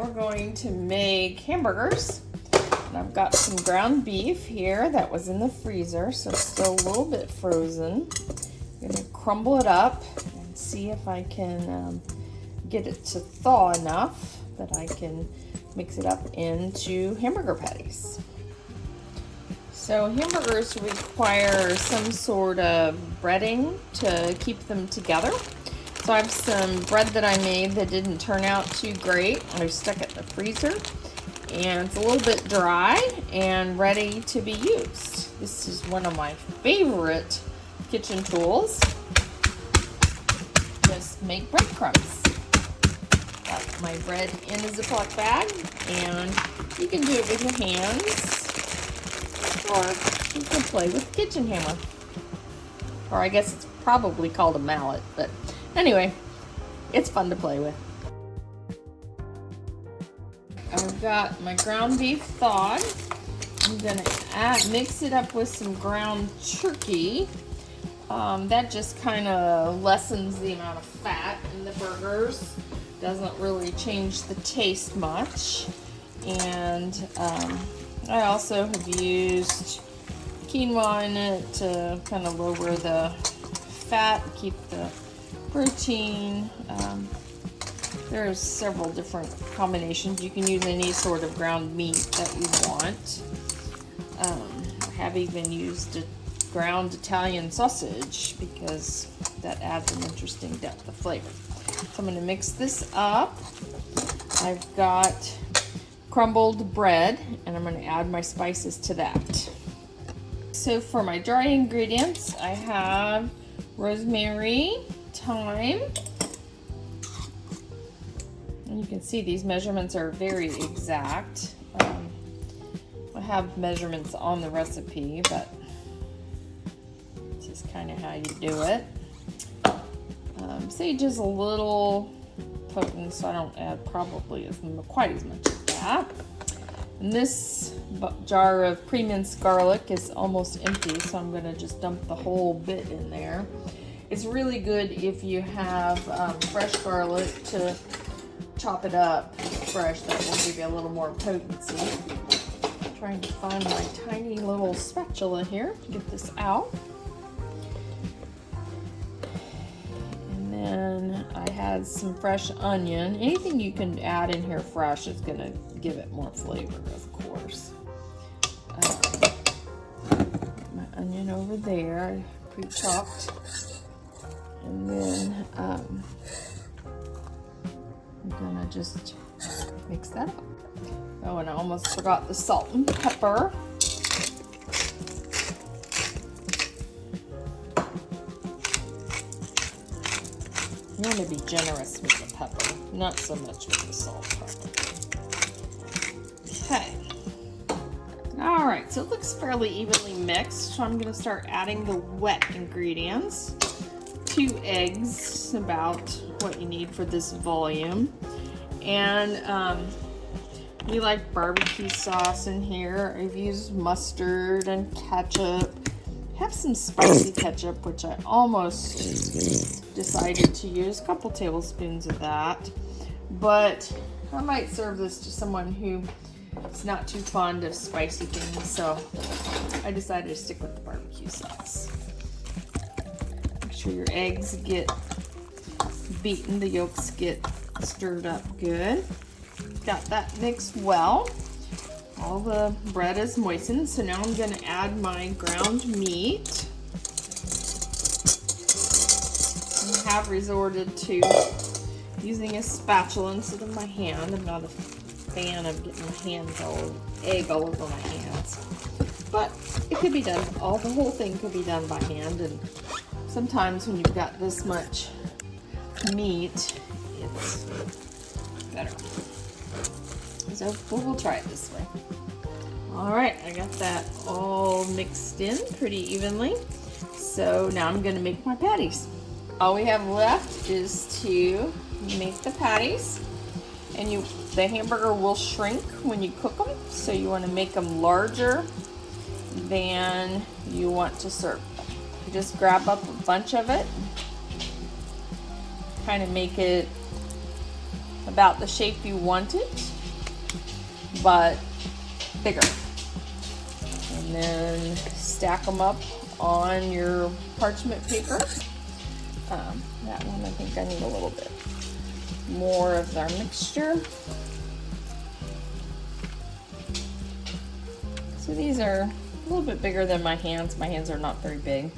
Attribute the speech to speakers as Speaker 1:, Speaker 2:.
Speaker 1: we're going to make hamburgers. And I've got some ground beef here that was in the freezer, so it's still a little bit frozen. I'm going to crumble it up and see if I can get it to thaw enough that I can mix it up into hamburger patties. So hamburgers require some sort of breading to keep them together. So I have some bread that I made that didn't turn out too great. I stuck it in the freezer and it's a little bit dry and ready to be used. This is one of my favorite kitchen tools. Just make breadcrumbs. Got my bread in a Ziploc bag, and you can do it with your hands, or you can play with a kitchen hammer. Or I guess it's probably called a mallet, but anyway, it's fun to play with. I've got my ground beef thawed. I'm gonna mix it up with some ground turkey. That just kind of lessens the amount of fat in the burgers. Doesn't really change the taste much. And I also have used quinoa in it to kind of lower the fat, keep the protein. There's several different combinations. You can use any sort of ground meat that you want. I have even used a ground Italian sausage because that adds an interesting depth of flavor. So I'm going to mix this up. I've got crumbled bread, and I'm going to add my spices to that. So for my dry ingredients, I have rosemary, thyme, and you can see these measurements are very exact. I have measurements on the recipe, but this is kind of how you do it. Sage is a little potent, so I don't add probably quite as much as that. And this jar of pre-minced garlic is almost empty, so I'm going to just dump the whole bit in there. It's really good if you have fresh garlic to chop it up fresh. That will give you a little more potency. I'm trying to find my tiny little spatula here to get this out. And then I had some fresh onion. Anything you can add in here fresh is going to give it more flavor, of course. My onion over there, pre-chopped. And then I'm gonna just mix that up. Oh, and I almost forgot the salt and pepper. You want to be generous with the pepper, not so much with the salt and pepper. Okay. All right, so it looks fairly evenly mixed, so I'm going to start adding the wet ingredients. 2 eggs, about what you need for this volume. And we like barbecue sauce in here. I've used mustard and ketchup. I have some spicy ketchup, which I almost decided to use, a couple tablespoons of that. But I might serve this to someone who is not too fond of spicy things, so I decided to stick with the barbecue sauce. Make sure your eggs get beaten, the yolks get stirred up good. Got that mixed well. All the bread is moistened, so now I'm going to add my ground meat. I have resorted to using a spatula instead of my hand. I'm not a fan of getting my egg all over my hands. But it could be done, the whole thing could be done by hand, and sometimes when you've got this much meat, it's better. So we'll try it this way. All right, I got that all mixed in pretty evenly. So now I'm gonna make my patties. All we have left is to make the patties. And the hamburger will shrink when you cook them, so you want to make them larger than you want to serve them. You just grab up a bunch of it, kind of make it about the shape you want it, but bigger. And then stack them up on your parchment paper. That one, I think I need a little bit more of our mixture. So these are a little bit bigger than my hands. My hands are not very big.